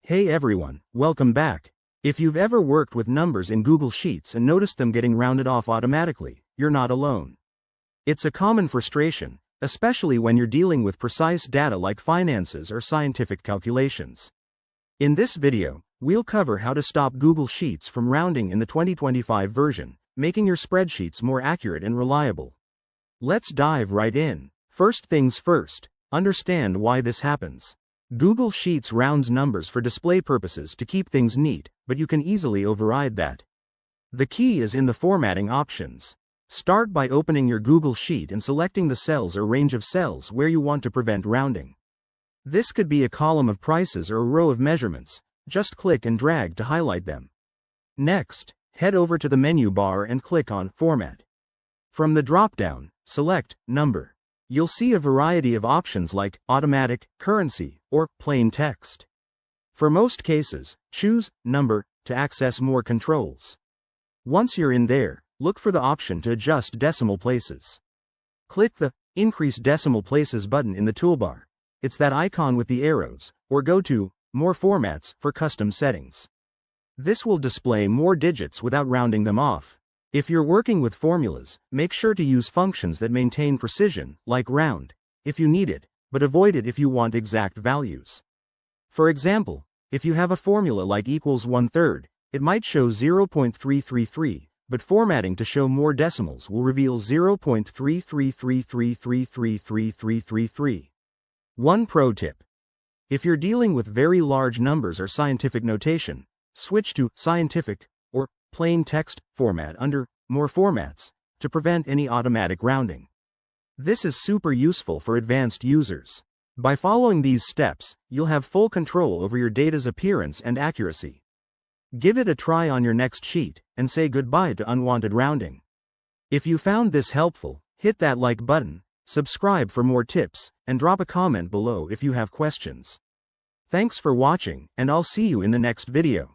Hey everyone, welcome back. If you've ever worked with numbers in Google Sheets and noticed them getting rounded off automatically, you're not alone. It's a common frustration, especially when you're dealing with precise data like finances or scientific calculations. In this video, we'll cover how to stop Google Sheets from rounding in the 2025 version, making your spreadsheets more accurate and reliable. Let's dive right in. First things first, understand why this happens. Google Sheets rounds numbers for display purposes to keep things neat, but you can easily override that. The key is in the formatting options. Start by opening your Google Sheet and selecting the cells or range of cells where you want to prevent rounding. This could be a column of prices or a row of measurements. Just click and drag to highlight them. Next, head over to the menu bar and click on Format. From the drop-down, select Number. You'll see a variety of options like Automatic, Currency, or Plain Text. For most cases, choose Number to access more controls. Once you're in there, look for the option to adjust decimal places. Click the Increase Decimal Places button in the toolbar. It's that icon with the arrows, or go to More Formats for custom settings. This will display more digits without rounding them off. If you're working with formulas, make sure to use functions that maintain precision, like round, if you need it, but avoid it if you want exact values. For example, if you have a formula like equals 1/3, it might show 0.333, but formatting to show more decimals will reveal 0.33333333333. One pro tip. If you're dealing with very large numbers or scientific notation, switch to Scientific or Plain Text format under More Formats to prevent any automatic rounding. This is super useful for advanced users. By following these steps, you'll have full control over your data's appearance and accuracy. Give it a try on your next sheet and say goodbye to unwanted rounding. If you found this helpful, hit that like button, subscribe for more tips, and drop a comment below if you have questions. Thanks for watching, and I'll see you in the next video.